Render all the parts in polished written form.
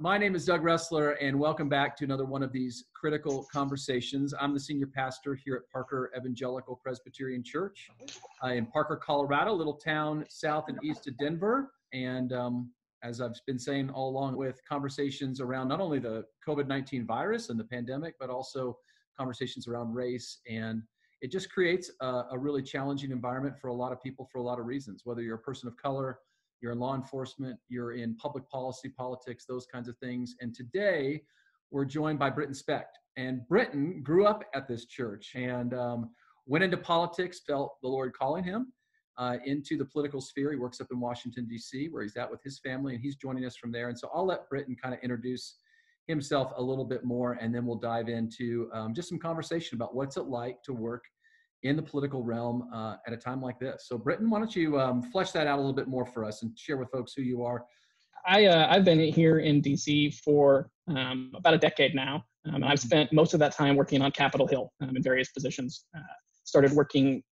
My name is Doug Ressler, and welcome back to another one of these critical conversations. I'm the senior pastor here at Parker Evangelical Presbyterian Church in Parker, Colorado, a little town south and east of Denver. And as I've been saying all along, with conversations around not only the COVID-19 virus and the pandemic, but also conversations around race. And it just creates a really challenging environment for a lot of people for a lot of reasons, whether you're a person of color, you're in law enforcement, you're in public policy, politics, those kinds of things. And today we're joined by Brittan Specht. And Brittan grew up at this church and went into politics, felt the Lord calling him into the political sphere. He works up in Washington, D.C., where he's at with his family, and he's joining us from there. And so I'll let Brittan kind of introduce himself a little bit more, and then we'll dive into just some conversation about what's it like to work in the political realm at a time like this. So Brittan, why don't you flesh that out a little bit more for us and share with folks who you are? I've been here in DC for about a decade now. I've spent most of that time working on Capitol Hill in various positions. Started working,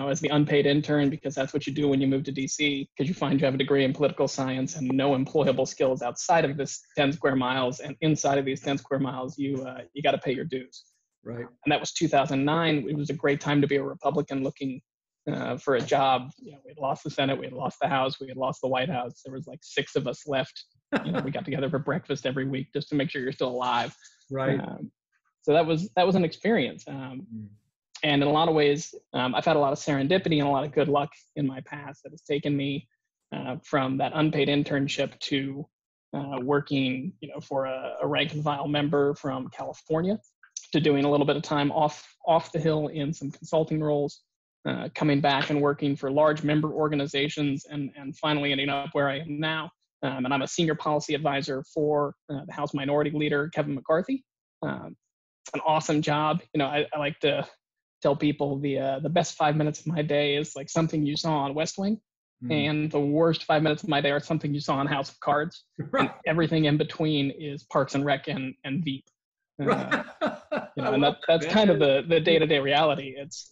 as the unpaid intern, because that's what you do when you move to DC, because you find you have a degree in political science and no employable skills outside of this 10 square miles. And inside of these 10 square miles, you got to pay your dues. Right. And that was 2009. It was a great time to be a Republican looking for a job. We had lost the Senate, we had lost the House, we had lost the White House. There was like 6 of us left. We got together for breakfast every week just to make sure you're still alive. Right. So that was an experience. And in a lot of ways, I've had a lot of serendipity and a lot of good luck in my past that has taken me from that unpaid internship to working, for a rank and file member from California, to doing a little bit of time off the Hill in some consulting roles, coming back and working for large member organizations, and finally ending up where I am now. And I'm a senior policy advisor for the House Minority Leader, Kevin McCarthy. It's an awesome job. I like to tell people the best 5 minutes of my day is like something you saw on West Wing, and the worst 5 minutes of my day are something you saw on House of Cards. And everything in between is Parks and Rec and Veep. And that's kind of the day-to-day reality. It's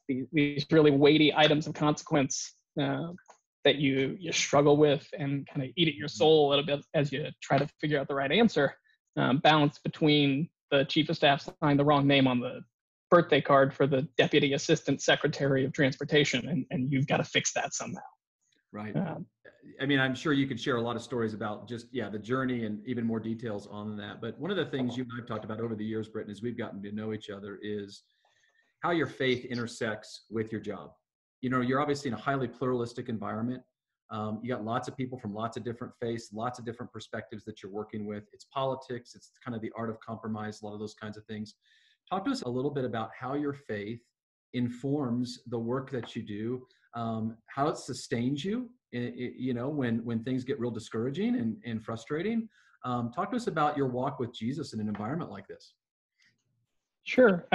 these really weighty items of consequence that you struggle with and kind of eat at your soul a little bit as you try to figure out the right answer. Balance between the chief of staff signed the wrong name on the birthday card for the deputy assistant secretary of transportation, and you've got to fix that somehow. Right. I'm sure you could share a lot of stories about just, the journey and even more details on that. But one of the things you and I've talked about over the years, Brittan, as we've gotten to know each other, is how your faith intersects with your job. You're obviously in a highly pluralistic environment. You got lots of people from lots of different faiths, lots of different perspectives that you're working with. It's politics. It's kind of the art of compromise, a lot of those kinds of things. Talk to us a little bit about how your faith informs the work that you do, how it sustains you, when things get real discouraging and frustrating. Talk to us about your walk with Jesus in an environment like this. Sure.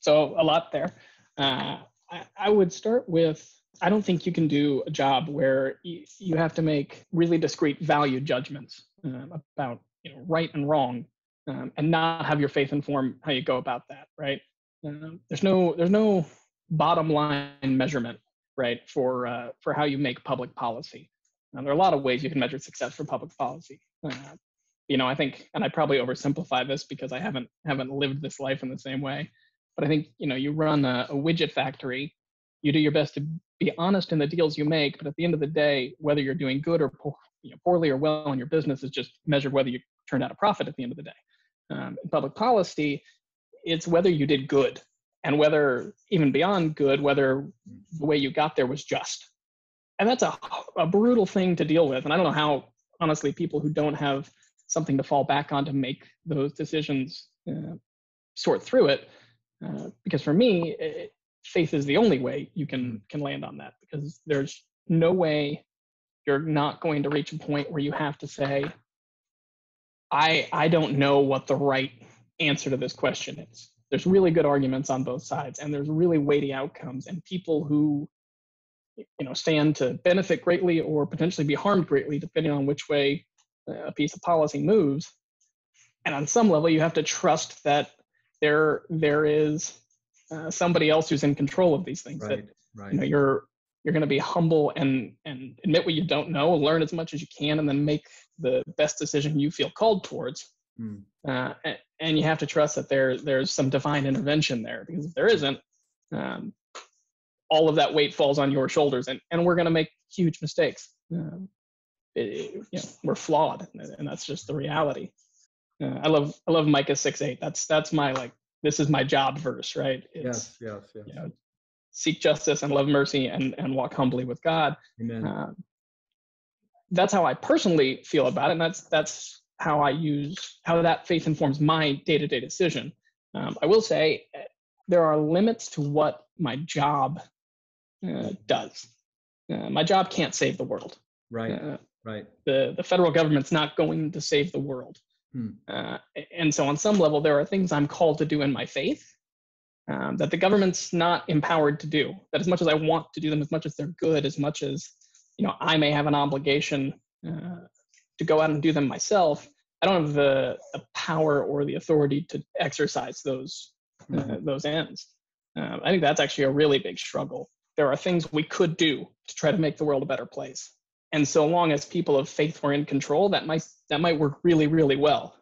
So a lot there. I would start with, I don't think you can do a job where you have to make really discrete value judgments about right and wrong, and not have your faith inform how you go about that, right? There's no bottom line measurement, right, for how you make public policy. There are a lot of ways you can measure success for public policy. I think, and I probably oversimplify this because I haven't lived this life in the same way, but I think, you run a widget factory, you do your best to be honest in the deals you make, but at the end of the day, whether you're doing good or poorly or well in your business is just measured whether you turned out a profit at the end of the day. In public policy, it's whether you did good, and whether, even beyond good, whether the way you got there was just. And that's a brutal thing to deal with. And I don't know how, honestly, people who don't have something to fall back on to make those decisions sort through it. Because for me, faith is the only way you can land on that, because there's no way you're not going to reach a point where you have to say, I don't know what the right answer to this question is. There's really good arguments on both sides, and there's really weighty outcomes, and people who stand to benefit greatly or potentially be harmed greatly depending on which way a piece of policy moves. And on some level, you have to trust that there is somebody else who's in control of these things. Right. That your You're going to be humble and admit what you don't know, learn as much as you can, and then make the best decision you feel called towards. And you have to trust that there's some divine intervention there, because if there isn't, all of that weight falls on your shoulders, and we're going to make huge mistakes. We're flawed, and that's just the reality. I love Micah 6:8. That's my this is my job verse, right? It's, yes. Seek justice and love mercy and walk humbly with God. Amen. That's how I personally feel about it, and that's how that faith informs my day-to-day decision. I will say there are limits to what my job does. My job can't save the world. Right. Right. The federal government's not going to save the world. And so on some level, there are things I'm called to do in my faith that the government's not empowered to do. That as much as I want to do them, as much as they're good, as much as I may have an obligation to go out and do them myself, I don't have the power or the authority to exercise those ends. I think that's actually a really big struggle. There are things we could do to try to make the world a better place. And so long as people of faith were in control, that might work really, really well.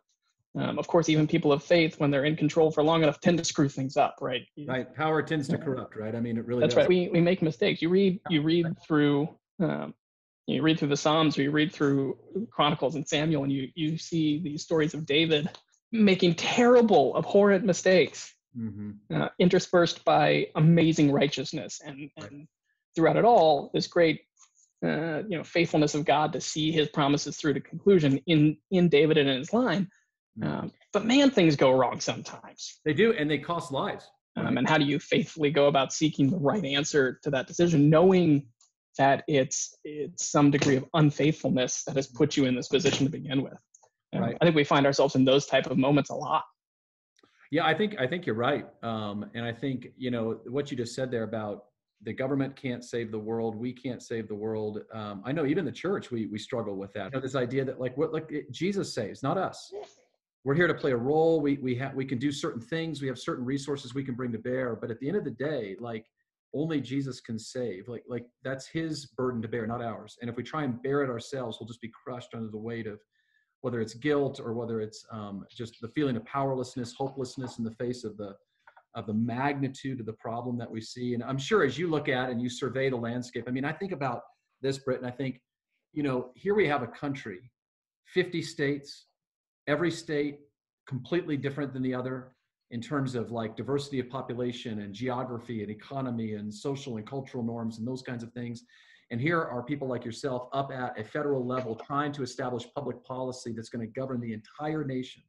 Of course, even people of faith, when they're in control for long enough, tend to screw things up, right? Right. Power tends to corrupt, right? I mean, it really That's does. right. We make mistakes. You read through the Psalms, or you read through Chronicles and Samuel, and you see these stories of David making terrible, abhorrent mistakes, interspersed by amazing righteousness, and throughout it all, this great faithfulness of God to see his promises through to conclusion in David and in his line. But man, things go wrong sometimes. They do, and they cost lives. Right? And how do you faithfully go about seeking the right answer to that decision, knowing that it's some degree of unfaithfulness that has put you in this position to begin with? Right. I think we find ourselves in those type of moments a lot. Yeah, I think you're right. And I think, what you just said there about the government can't save the world, we can't save the world. I know even the church, we struggle with that. This idea that Jesus saves, not us. We're here to play a role. We can do certain things. We have certain resources we can bring to bear. But at the end of the day, only Jesus can save. Like that's his burden to bear, not ours. And if we try and bear it ourselves, we'll just be crushed under the weight of whether it's guilt or whether it's just the feeling of powerlessness, hopelessness in the face of the magnitude of the problem that we see. And I'm sure as you look at and you survey the landscape, I mean, I think about this, Brittan, I think, here we have a country, 50 states, every state completely different than the other in terms of diversity of population and geography and economy and social and cultural norms and those kinds of things. And here are people like yourself up at a federal level trying to establish public policy that's going to govern the entire nation.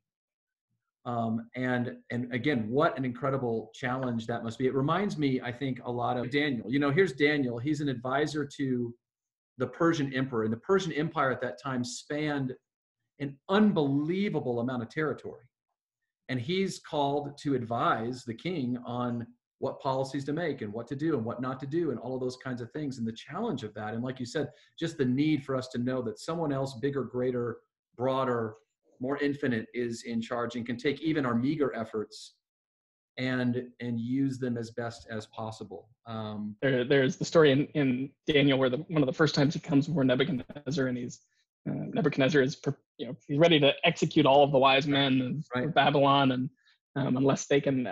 And again, what an incredible challenge that must be. It reminds me, I think, a lot of Daniel. Here's Daniel. He's an advisor to the Persian emperor. And the Persian Empire at that time spanned an unbelievable amount of territory. And he's called to advise the king on what policies to make and what to do and what not to do and all of those kinds of things. And the challenge of that, and like you said, just the need for us to know that someone else bigger, greater, broader, more infinite is in charge and can take even our meager efforts and use them as best as possible. There's the story in Daniel where one of the first times he comes before Nebuchadnezzar, and Nebuchadnezzar is he's ready to execute all of the wise men of Babylon, and unless they can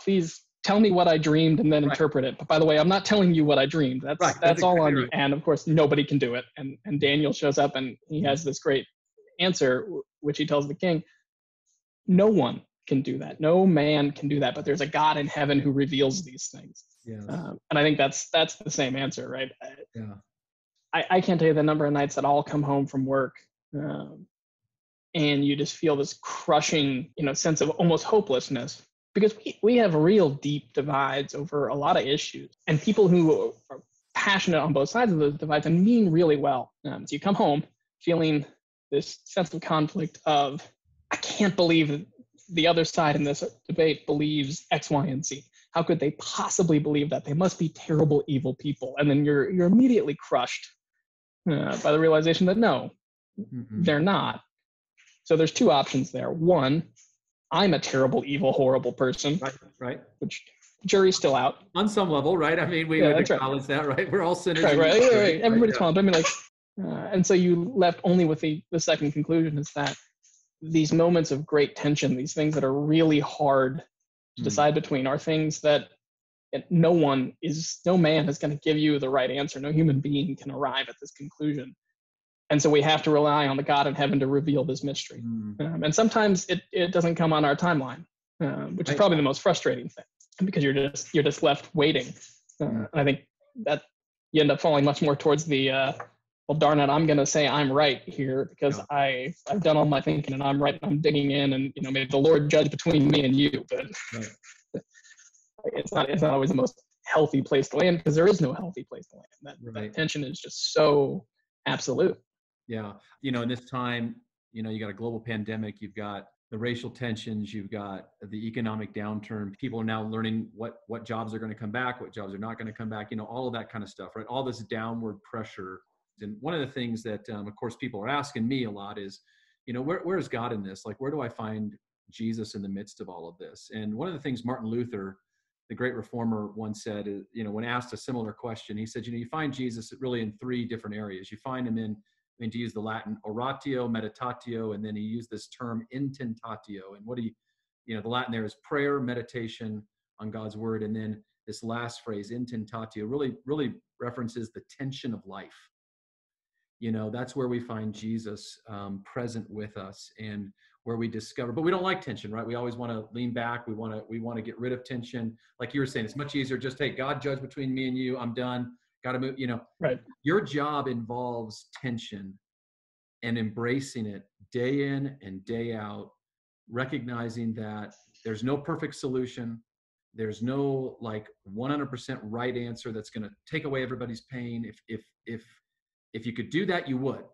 please tell me what I dreamed and then interpret it. But by the way, I'm not telling you what I dreamed. That's all on you. And of course, nobody can do it. And Daniel shows up and he has this great answer, which he tells the king, no one can do that. No man can do that, but there's a God in heaven who reveals these things. Yes. And I think that's the same answer, right? Yeah. I can't tell you the number of nights that I'll come home from work and you just feel this crushing, sense of almost hopelessness, because we have real deep divides over a lot of issues, and people who are passionate on both sides of those divides and mean really well. So you come home feeling this sense of conflict of, I can't believe the other side in this debate believes X, Y, and Z. How could they possibly believe that? They must be terrible, evil people. And then you're immediately crushed by the realization that no, they're not. So there's two options there. One, I'm a terrible, evil, horrible person. Right. Which jury's still out. On some level, right? I mean, we would acknowledge that, right? We're all sinners. Right. Everybody's fallen. But I mean, like, and so you left only with the second conclusion is that these moments of great tension, these things that are really hard to decide between, are things that no man is going to give you the right answer. No human being can arrive at this conclusion. And so we have to rely on the God in heaven to reveal this mystery. And sometimes it doesn't come on our timeline, which is probably the most frustrating thing, because you're just left waiting. And I think that you end up falling much more towards the, well, darn it, I'm going to say I'm right here because I've done all my thinking and I'm right. And I'm digging in, and may the Lord judge between me and you. But it's not always the most healthy place to land, because there is no healthy place to land. That tension is just so absolute. Yeah. In this time, you got a global pandemic, you've got the racial tensions, you've got the economic downturn. People are now learning what jobs are going to come back, what jobs are not going to come back, all of that kind of stuff, right? All this downward pressure. And one of the things that, of course, people are asking me a lot is, where is God in this? Like, where do I find Jesus in the midst of all of this? And one of the things Martin Luther, the great reformer, once said, when asked a similar question, he said, you find Jesus really in three different areas. You find him in, to use the Latin, oratio, meditatio, and then he used this term intentatio. And the Latin there is prayer, meditation on God's word. And then this last phrase, intentatio, really references the tension of life. That's where we find Jesus present with us, and where we discover, but we don't like tension, right? We always want to lean back. We want to get rid of tension. Like you were saying, it's much easier just, hey, God judge between me and you. I'm done. Got to move, Right. Your job involves tension and embracing it day in and day out, recognizing that there's no perfect solution. There's no 100% right answer that's going to take away everybody's pain. If you could do that, you would.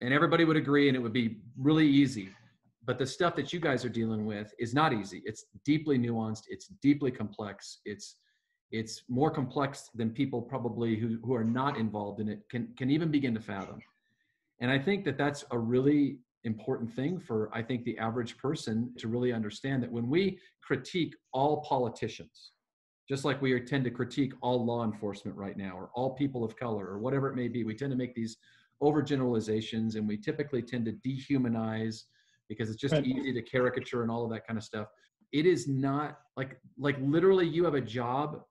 And everybody would agree, and it would be really easy. But the stuff that you guys are dealing with is not easy. It's deeply nuanced. It's deeply complex. It's more complex than people probably who are not involved in it can even begin to fathom. And I think that that's a really important thing for, I think, the average person to really understand, that when we critique all politicians, just like we tend to critique all law enforcement right now, or all people of color, or whatever it may be, we tend to make these overgeneralizations, and we typically tend to dehumanize because it's just easy to caricature and all of that kind of stuff. It is not like literally you have a job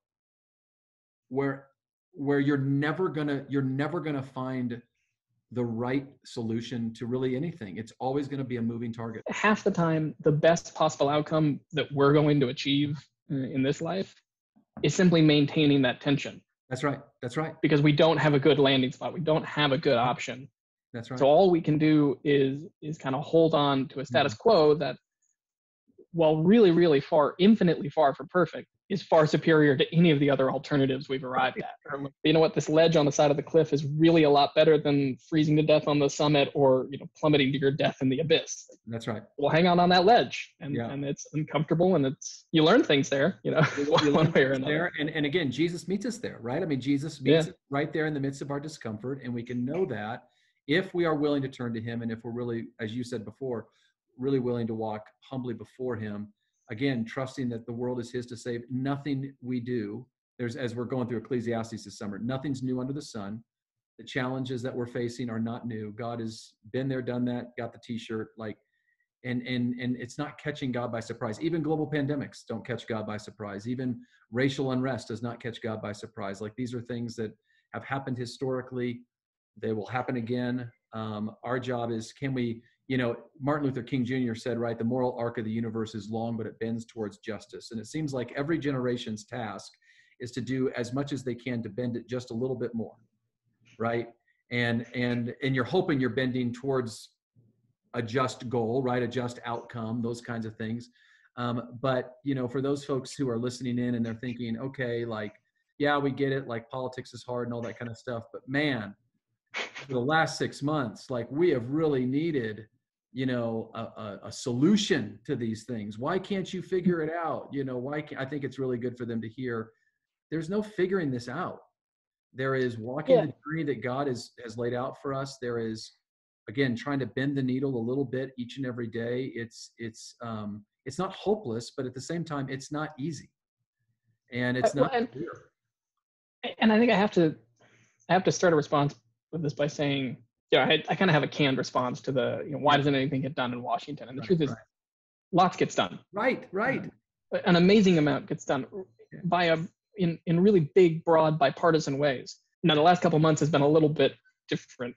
where you're never gonna find the right solution to really anything. It's always going to be a moving target. Half the time, the best possible outcome that we're going to achieve in this life is simply maintaining that tension. That's right. Because we don't have a good landing spot. We don't have a good option. That's right. So all we can do is kind of hold on to a status quo that, while really, really far, infinitely far from perfect, is far superior to any of the other alternatives we've arrived at. You know what? This ledge on the side of the cliff is really a lot better than freezing to death on the summit, or plummeting to your death in the abyss. That's right. Well, hang on that ledge, and it's uncomfortable, and you learn things there. You learn way or another. And again, Jesus meets us there, right? I mean, Jesus meets us right there in the midst of our discomfort, and we can know that if we are willing to turn to Him, and if we're really, as you said before, really willing to walk humbly before Him. Again, trusting that the world is His to save. Nothing we do, as we're going through Ecclesiastes this summer, nothing's new under the sun. The challenges that we're facing are not new. God has been there, done that, got the t-shirt, and it's not catching God by surprise. Even global pandemics don't catch God by surprise. Even racial unrest does not catch God by surprise. These are things that have happened historically. They will happen again. Our job is, can we, Martin Luther King Jr. said, right, the moral arc of the universe is long, but it bends towards justice. And it seems like every generation's task is to do as much as they can to bend it just a little bit more, right? And you're hoping you're bending towards a just goal, right? A just outcome, those kinds of things. But, for those folks who are listening in and they're thinking, okay, yeah, we get it, politics is hard and all that kind of stuff, but man, for the last 6 months, we have really needed, a solution to these things. Why can't you figure it out? I think it's really good for them to hear there's no figuring this out. There is walking the journey that God has laid out for us. There is, again, trying to bend the needle a little bit each and every day. It's not hopeless, but at the same time, it's not easy. and it's Well, not clear. and I think I have to start a response with this by saying, I kind of have a canned response to the, why Yeah. doesn't anything get done in Washington? And the Right, truth is, right. lots gets done. Right. An amazing amount gets done Yeah. in really big, broad, bipartisan ways. Now, the last couple of months has been a little bit different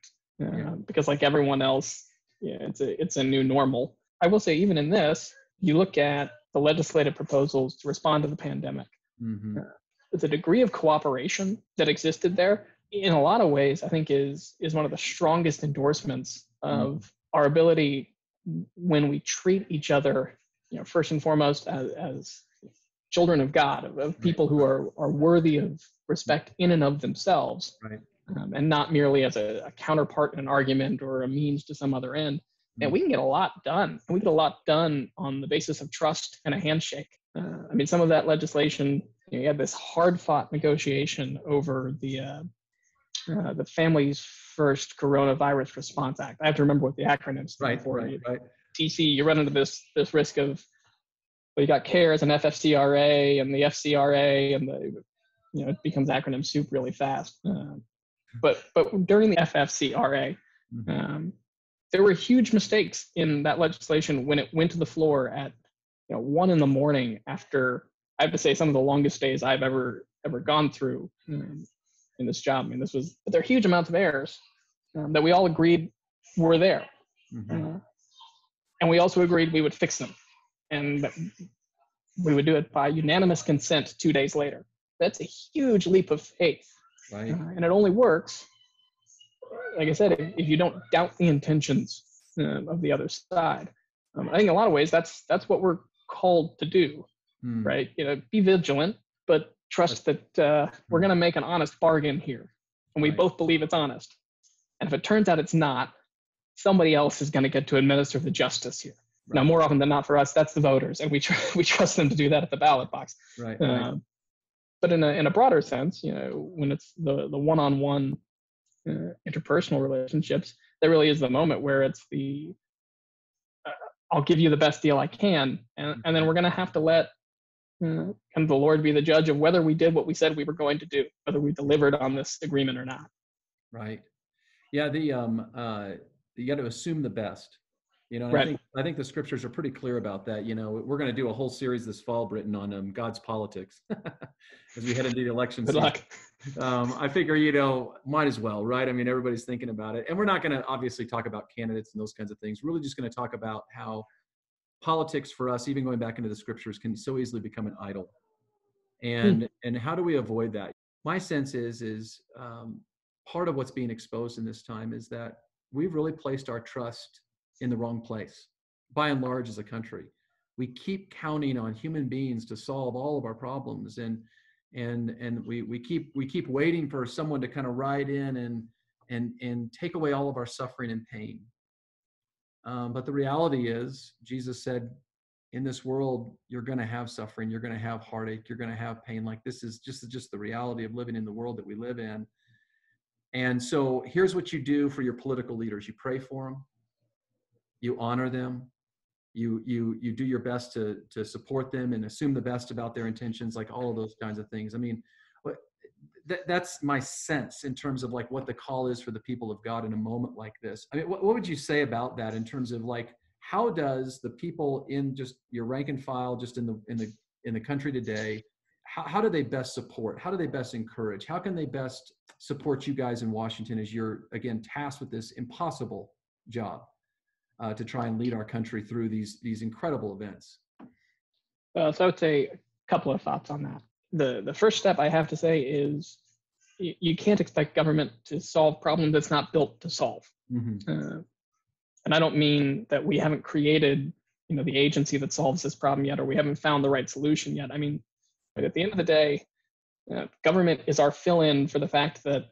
because, like everyone else, it's a new normal. I will say, even in this, you look at the legislative proposals to respond to the pandemic. Mm-hmm. The degree of cooperation that existed there, in a lot of ways, I think is one of the strongest endorsements of our ability when we treat each other, first and foremost as children of God, of people who are worthy of respect in and of themselves, Right. And not merely as a counterpart in an argument or a means to some other end. And we can get a lot done. And we get a lot done on the basis of trust and a handshake. Some of that legislation, you had this hard-fought negotiation over the Families First Coronavirus Response Act. I have to remember what the acronym stands for. Right. TC, you run into this risk of, you got CARES and FFCRA and the FCRA, and it becomes acronym soup really fast. But during the FFCRA, there were huge mistakes in that legislation when it went to the floor at 1 a.m. after, I have to say, some of the longest days I've ever gone through in this job. But there are huge amounts of errors that we all agreed were there. And we also agreed we would fix them. And we would do it by unanimous consent 2 days later. That's a huge leap of faith. Right. And it only works, like I said, if you don't doubt the intentions of the other side. I think in a lot of ways, that's what we're called to do, right? Be vigilant, but trust that we're going to make an honest bargain here. And we both believe it's honest. And if it turns out it's not, somebody else is going to get to administer the justice here. Right. Now, more often than not for us, that's the voters, and we trust them to do that at the ballot box. Right. But in a broader sense, when it's the one-on-one interpersonal relationships, that really is the moment where it's I'll give you the best deal I can, and then we're going to have to let kind of the Lord be the judge of whether we did what we said we were going to do, whether we delivered on this agreement or not. Right. Yeah. You got to assume the best. Right. I think the scriptures are pretty clear about that. We're going to do a whole series this fall, Brittan, on God's politics as we head into the election season. Good luck. I figure, might as well, right? Everybody's thinking about it. And we're not going to obviously talk about candidates and those kinds of things. We're really just going to talk about how politics for us, even going back into the scriptures, can so easily become an idol. And how do we avoid that? My sense is part of what's being exposed in this time is that we've really placed our trust in the wrong place, by and large, as a country. We keep counting on human beings to solve all of our problems, and we keep waiting for someone to kind of ride in and take away all of our suffering and pain. But the reality is, Jesus said, in this world, you're going to have suffering, you're going to have heartache, you're going to have pain. Like, this is just the reality of living in the world that we live in. And so here's what you do for your political leaders. You pray for them. You honor them. You do your best to support them and assume the best about their intentions, like all of those kinds of things. That's my sense in terms of like what the call is for the people of God in a moment like this. What would you say about that in terms of like, how does the people in just your rank and file, just in the country today, how do they best support? How do they best encourage? How can they best support you guys in Washington as you're, again, tasked with this impossible job to try and lead our country through these incredible events? So I would say a couple of thoughts on that. The first step I have to say is you can't expect government to solve problems that's not built to solve. And I don't mean that we haven't created, the agency that solves this problem yet, or we haven't found the right solution yet. But at the end of the day, government is our fill-in for the fact that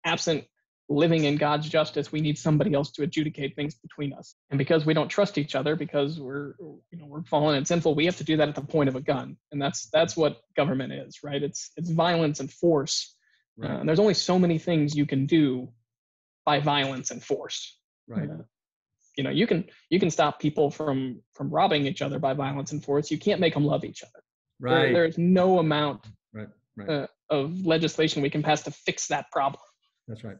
absent living in God's justice, we need somebody else to adjudicate things between us. And because we don't trust each other, because we're fallen and sinful, we have to do that at the point of a gun. And that's what government is, right? It's violence and force. Right. And there's only so many things you can do by violence and force. Right. You can stop people from robbing each other by violence and force. You can't make them love each other. Right. There's no amount Right. of legislation we can pass to fix that problem. That's right.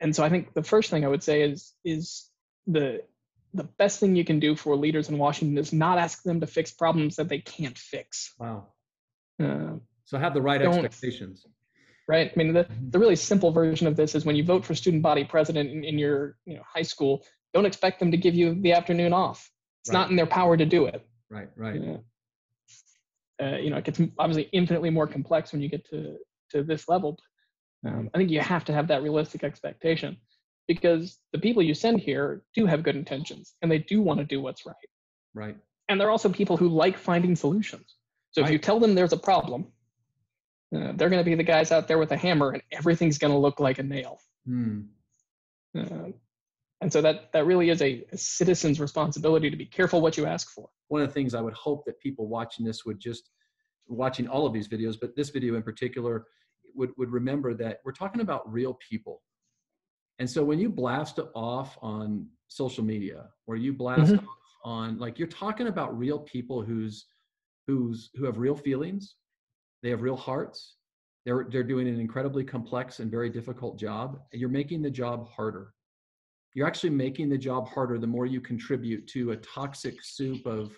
And so I think the first thing I would say is the best thing you can do for leaders in Washington is not ask them to fix problems that they can't fix. Wow. Uh, So have the right expectations. Right. I mean, the really simple version of this is when you vote for student body president in your high school, don't expect them to give you the afternoon off. It's not in their power to do it. Right. It gets obviously infinitely more complex when you get to this level. I think you have to have that realistic expectation, because the people you send here do have good intentions and they do want to do what's right. Right. And they're also people who like finding solutions. So if you tell them there's a problem, they're going to be the guys out there with a hammer and everything's going to look like a nail. And so that really is a citizen's responsibility to be careful what you ask for. One of the things I would hope that people watching this watching all of these videos, but this video in particular, would remember that we're talking about real people. And so when you blast off on social media, or you blast off on, like, you're talking about real people who have real feelings, they have real hearts, they're doing an incredibly complex and very difficult job, and you're making the job harder. You're actually making the job harder the more you contribute to a toxic soup of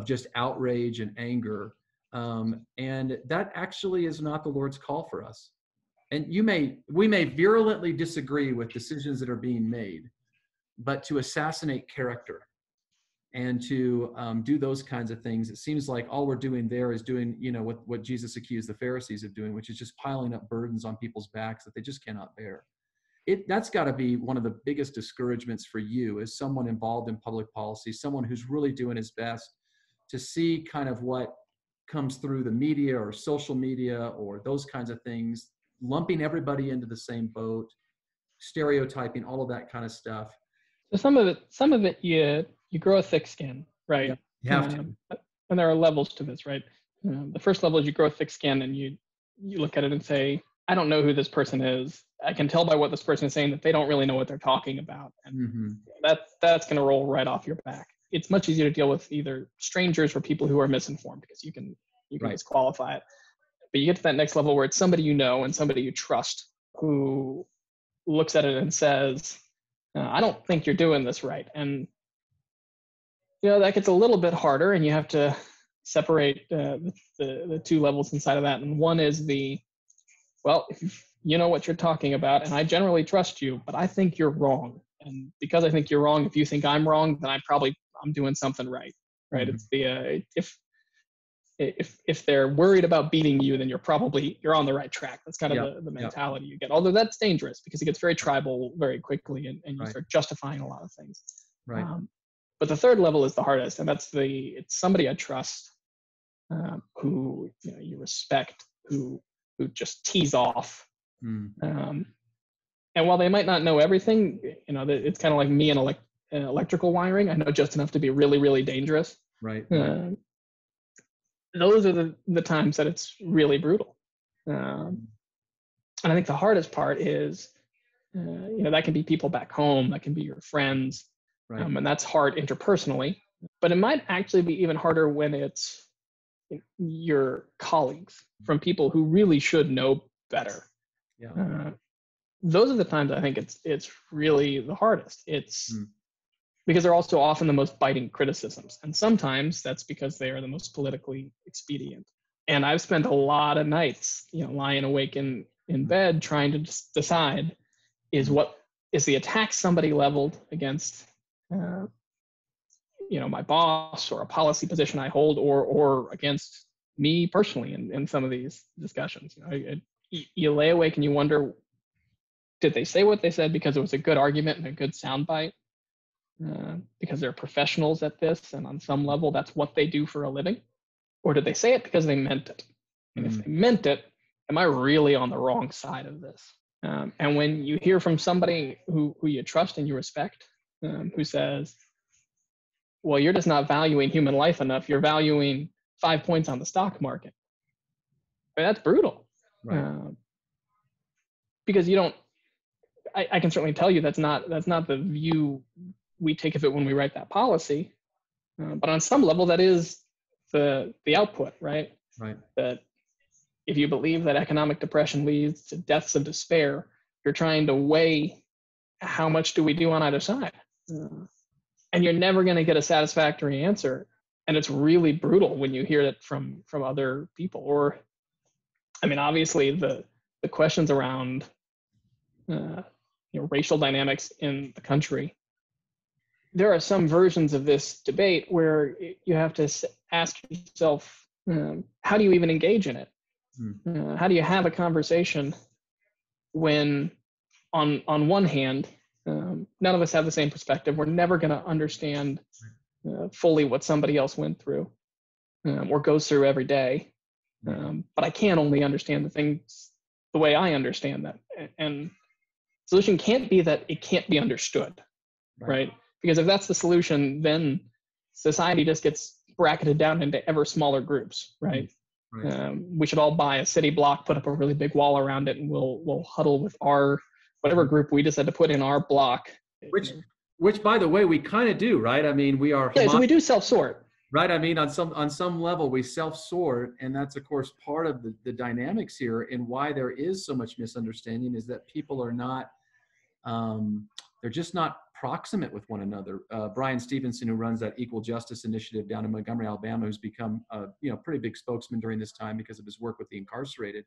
just outrage and anger. And that actually is not the Lord's call for us. And we may virulently disagree with decisions that are being made, but to assassinate character and to do those kinds of things, it seems like all we're doing there is doing, what Jesus accused the Pharisees of doing, which is just piling up burdens on people's backs that they just cannot bear. That's got to be one of the biggest discouragements for you as someone involved in public policy, someone who's really doing his best to see kind of what comes through the media or social media or those kinds of things, lumping everybody into the same boat, stereotyping, all of that kind of stuff. So some of it you grow a thick skin, right? Yeah, you have to. And there are levels to this, right? The first level is you grow a thick skin and you look at it and say, I don't know who this person is. I can tell by what this person is saying that they don't really know what they're talking about. And that's going to roll right off your back. It's much easier to deal with either strangers or people who are misinformed, because you can disqualify it. But you get to that next level where it's somebody you know and somebody you trust who looks at it and says, I don't think you're doing this right. And that gets a little bit harder, and you have to separate the two levels inside of that. And one is if you know what you're talking about, and I generally trust you, but I think you're wrong. And because I think you're wrong, if you think I'm wrong, then I'm doing something right. Right? It's the if they're worried about beating you, then you're on the right track. That's kind of the mentality you get. Although that's dangerous, because it gets very tribal very quickly, and you start justifying a lot of things. Right. But the third level is the hardest, and it's somebody I trust, who you respect, who just tease off. And while they might not know everything, it's kind of like me and electrical wiring. I know just enough to be really, really dangerous. Right. Those are the times that it's really brutal. And I think the hardest part is, that can be people back home, that can be your friends, and that's hard interpersonally. But it might actually be even harder when it's your colleagues, from people who really should know better. Those are the times I think it's really the hardest. It's because they're also often the most biting criticisms, and sometimes that's because they are the most politically expedient. And I've spent a lot of nights, lying awake in bed trying to decide is the attack somebody leveled against my boss or a policy position I hold, or against me personally in some of these discussions. You lay awake and you wonder, did they say what they said because it was a good argument and a good soundbite? Because they're professionals at this, and on some level that's what they do for a living? Or did they say it because they meant it? And if they meant it, am I really on the wrong side of this? And when you hear from somebody who you trust and you respect, who says, well, you're just not valuing human life enough, you're valuing 5 points on the stock market. That's brutal. Right. Because I can certainly tell you that's not the view we take of it when we write that policy. But on some level, that is the output, right? Right. That if you believe that economic depression leads to deaths of despair, you're trying to weigh how much do we do on either side. And you're never going to get a satisfactory answer. And it's really brutal when you hear it from other people. Or, I mean, obviously the questions around racial dynamics in the country, there are some versions of this debate where you have to ask yourself, how do you even engage in it? How do you have a conversation when on one hand, none of us have the same perspective. We're never going to understand fully what somebody else went through or goes through every day. But I can only understand the things the way I understand them. And solution can't be that it can't be understood, right? Because if that's the solution, then society just gets bracketed down into ever smaller groups, right? We should all buy a city block, put up a really big wall around it, and we'll huddle with our whatever group we decide to put in our block. Which, by the way, we kind of do, right? I mean, we are. Yeah, so we do self-sort. Right. I mean, on some level, we self-sort, and that's, of course, part of the dynamics here. And why there is so much misunderstanding is that people are not, they're just not proximate with one another. Brian Stevenson, who runs that Equal Justice Initiative down in Montgomery, Alabama, who's become a pretty big spokesman during this time because of his work with the incarcerated.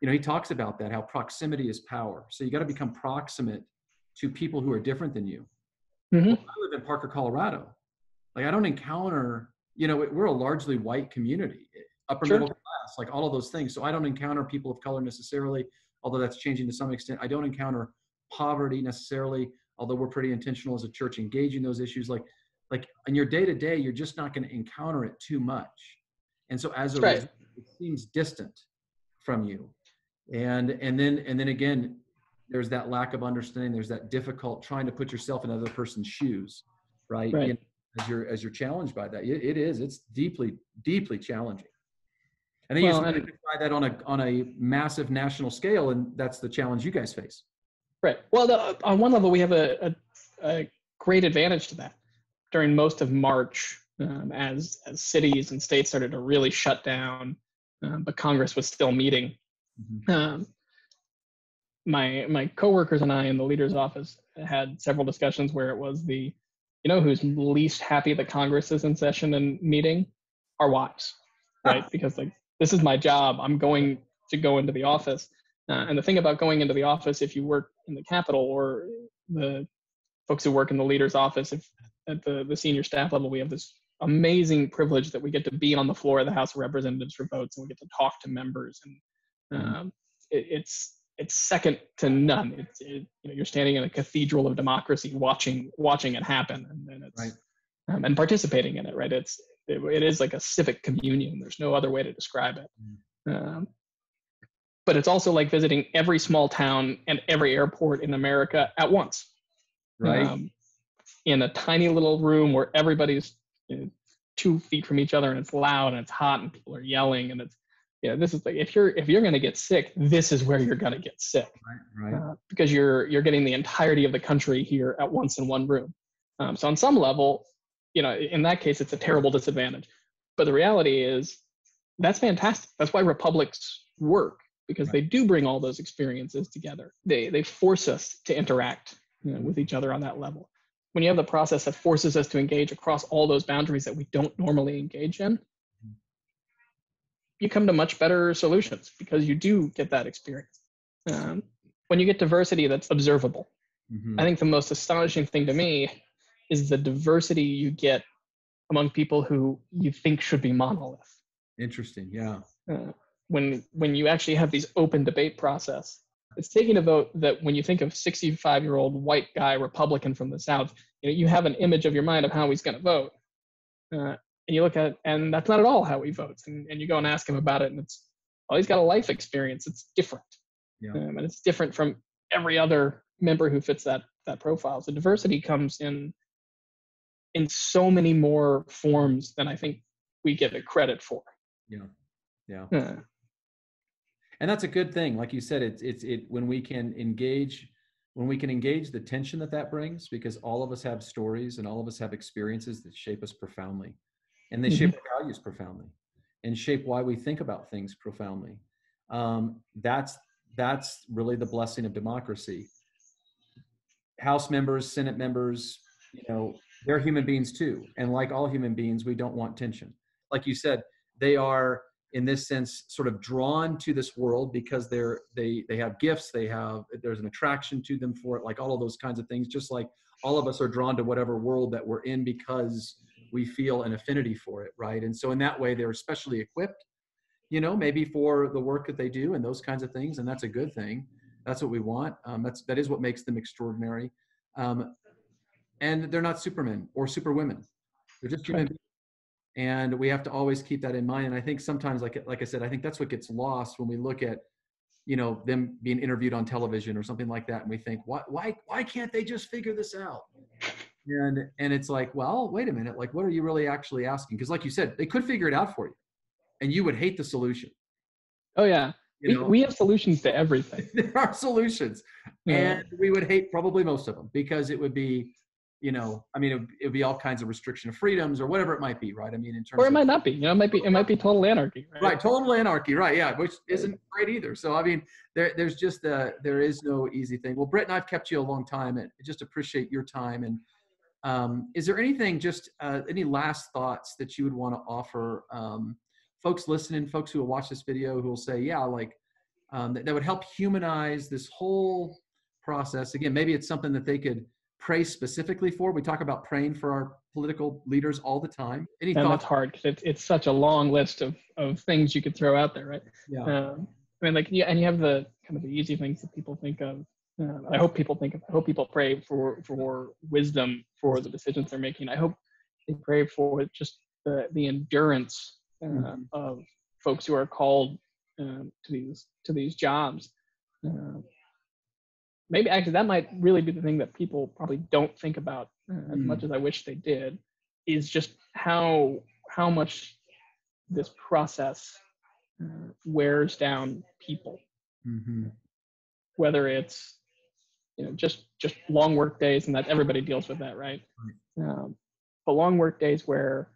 He talks about that, how proximity is power. So you got to become proximate to people who are different than you. Well, I live in Parker, Colorado. Like, I don't encounter, we're a largely white community, upper middle class, like all of those things. So I don't encounter people of color necessarily, although that's changing to some extent. I don't encounter poverty necessarily, although we're pretty intentional as a church engaging those issues. Like in your day to day, you're just not going to encounter it too much. And so as a result, it seems distant from you. And then again, there's that lack of understanding. There's that difficult trying to put yourself in other person's shoes, right? As you're challenged by that, it's deeply, deeply challenging. And then you just try that on a massive national scale, and that's the challenge you guys face. Right. Well, on one level, we have a great advantage to that. During most of March, as cities and states started to really shut down, but Congress was still meeting. My coworkers and I in the leader's office had several discussions where it was who's least happy that Congress is in session and meeting? Our wives, right? Because this is my job. I'm going to go into the office. And the thing about going into the office, if you work in the Capitol or the folks who work in the leader's office, if at the senior staff level, we have this amazing privilege that we get to be on the floor of the House of Representatives for votes, and we get to talk to members. And it's second to none. You're standing in a cathedral of democracy, watching it happen, and it's and participating in it. Right? It is like a civic communion. There's no other way to describe it. But it's also like visiting every small town and every airport in America at once. Right. In a tiny little room where everybody's 2 feet from each other, and it's loud and it's hot and people are yelling, and it's this is like if you're going to get sick, this is where you're going to get sick, right? Because you're getting the entirety of the country here at once in one room. So on some level, in that case, it's a terrible disadvantage. But the reality is that's fantastic. That's why republics work, because they do bring all those experiences together. They force us to interact with each other on that level. When you have the process that forces us to engage across all those boundaries that we don't normally engage in, you come to much better solutions because you do get that experience. When you get diversity that's observable, I think the most astonishing thing to me is the diversity you get among people who you think should be monolith. Interesting, yeah. When you actually have these open debate process, it's taking a vote that when you think of 65-year-old white guy Republican from the South, you have an image of your mind of how he's going to vote. And you look at it, and that's not at all how he votes. And you go and ask him about it, and he's got a life experience. It's different. And it's different from every other member who fits that profile. So diversity comes in so many more forms than I think we give it credit for. Yeah. And that's a good thing. Like you said, it's when we can engage the tension that brings, because all of us have stories and all of us have experiences that shape us profoundly. and they shape our values profoundly and shape why we think about things profoundly. That's really the blessing of democracy. House members, Senate members, they're human beings too. And like all human beings, we don't want tension. Like you said, they are, in this sense, sort of drawn to this world because they have gifts, there's an attraction to them for it, like all of those kinds of things, just like all of us are drawn to whatever world that we're in because we feel an affinity for it, right? And so in that way, they're especially equipped, maybe for the work that they do and those kinds of things. And that's a good thing. That's what we want. That is what makes them extraordinary. And they're not supermen or superwomen. They're just human beings. And we have to always keep that in mind. And I think sometimes, like I said, I think that's what gets lost when we look at, them being interviewed on television or something like that. And we think, why can't they just figure this out? And it's like, well, wait a minute. Like, what are you really actually asking? Because like you said, they could figure it out for you and you would hate the solution. Oh yeah. We have solutions to everything. There are solutions. And we would hate probably most of them because it would be, it would be all kinds of restriction of freedoms or whatever it might be, right? I mean, in terms or it might not be, it might be total anarchy, right? Right, total anarchy, right? Yeah, which isn't great either. So, I mean, there is no easy thing. Well, Brittan, I've kept you a long time, and I just appreciate your time. And is there anything, any last thoughts that you would want to offer folks listening, folks who will watch this video, who will say, yeah, like that would help humanize this whole process? Again, maybe it's something that they could pray specifically for. We talk about praying for our political leaders all the time. Any thoughts? That's hard because it's such a long list of things you could throw out there, right? Yeah. And you have the kind of the easy things that people think of. I hope people pray for wisdom for the decisions they're making. I hope they pray for just the endurance of folks who are called to these jobs. Maybe actually that might really be the thing that people probably don't think about as much as I wish they did, is just how much this process wears down people. Whether it's just long work days, and that everybody deals with that, right? But long work days where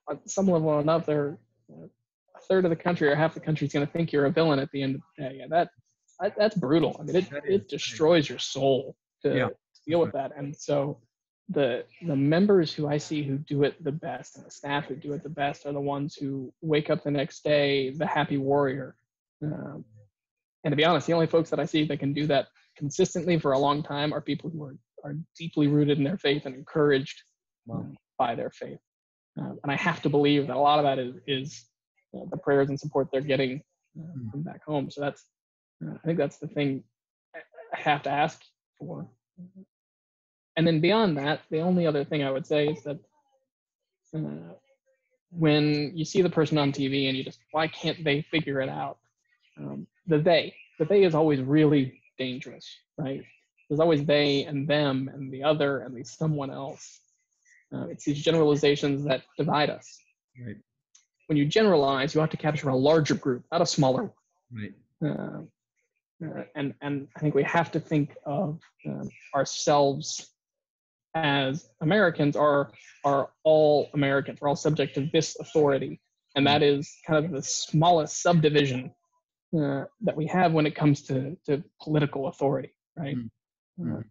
on some level or another, a third of the country or half the country is going to think you're a villain at the end of the day. Yeah, that's brutal. I mean, it destroys your soul to deal with that. And so the members who I see who do it the best, and the staff who do it the best, are the ones who wake up the next day the happy warrior. And to be honest, the only folks that I see that can do that consistently for a long time are people who are deeply rooted in their faith and encouraged by their faith. And I have to believe that a lot of that is the prayers and support they're getting from back home. So that's I think that's the thing I have to ask for. And then beyond that, the only other thing I would say is that when you see the person on TV and you just, why can't they figure it out? The they is always really dangerous, right? There's always they and them and the other and the someone else. It's these generalizations that divide us. Right. When you generalize, you have to capture a larger group, not a smaller one. Right. And I think we have to think of ourselves as Americans are all Americans. We're all subject to this authority. And that is kind of the smallest subdivision that we have when it comes to political authority, right?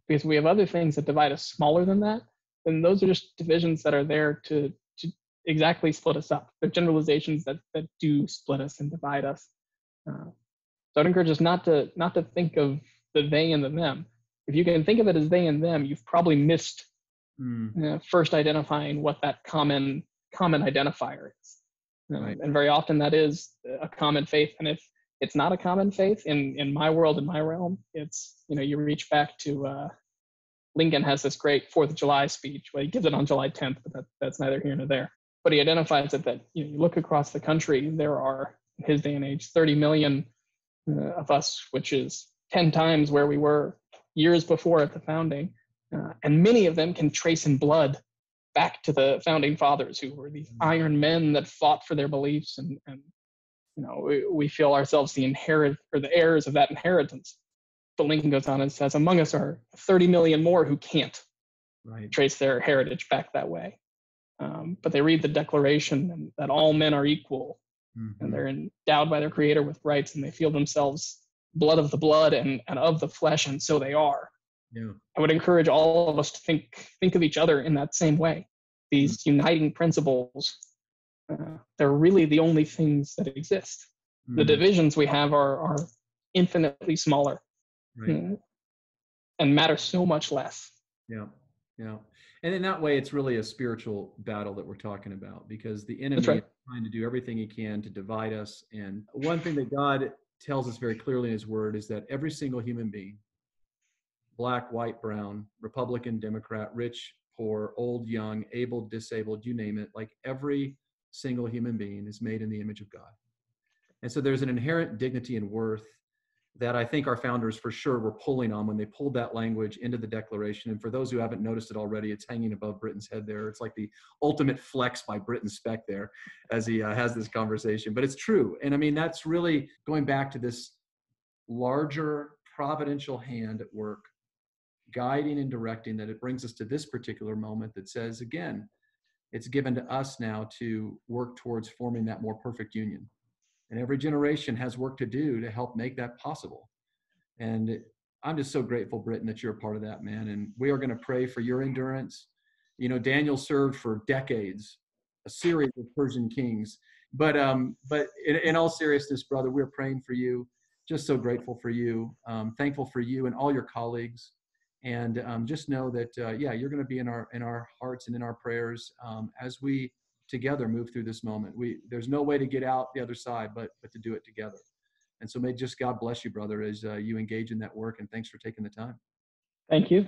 Because we have other things that divide us smaller than that, and those are just divisions that are there to exactly split us up. They're generalizations that do split us and divide us. So I'd encourage us not to think of the they and the them. If you can think of it as they and them, you've probably missed first identifying what that common identifier is. Right. And very often that is a common faith. And if it's not a common faith in my world, in my realm, it's, you reach back to Lincoln has this great 4th of July speech. Well, he gives it on July 10th, but that's neither here nor there. But he identifies it that you look across the country, there are, in his day and age, 30 million of us, which is 10 times where we were years before at the founding. And many of them can trace in blood back to the founding fathers, who were these iron men that fought for their beliefs. And we feel ourselves the heirs of that inheritance. But Lincoln goes on and says, among us are 30 million more who can't trace their heritage back that way. But they read the Declaration and that all men are equal, and Mm-hmm. they're endowed by their Creator with rights, and they feel themselves blood of the blood and of the flesh, and so they are. Yeah. I would encourage all of us to think of each other in that same way. These uniting principles, they're really the only things that exist. The Mm-hmm. divisions we have are infinitely smaller, Right. and matter so much less. Yeah. Yeah. And in that way, it's really a spiritual battle that we're talking about, because the That's enemy is right. trying to do everything he can to divide us. And one thing that God tells us very clearly in his word is that every single human being, black, white, brown, Republican, Democrat, rich, poor, old, young, able, disabled, you name it, like every single human being is made in the image of God. And so there's an inherent dignity and worth that I think our founders for sure were pulling on when they pulled that language into the Declaration. And for those who haven't noticed it already, it's hanging above Brittan's head there. It's like the ultimate flex by Brittan Specht there as he has this conversation. But it's true. And I mean, that's really going back to this larger providential hand at work, guiding and directing, that it brings us to this particular moment that says, again, it's given to us now to work towards forming that more perfect union. And every generation has work to do to help make that possible. And I'm just so grateful, Brittan, that you're a part of that, man. And we are going to pray for your endurance. You know, Daniel served for decades, a series of Persian kings. But in all seriousness, brother, we're praying for you. Just so grateful for you, thankful for you and all your colleagues. And just know that, yeah, you're going to be in our hearts and in our prayers as we together move through this moment. There's no way to get out the other side, but to do it together. And so may just God bless you, brother, as you engage in that work. And thanks for taking the time. Thank you.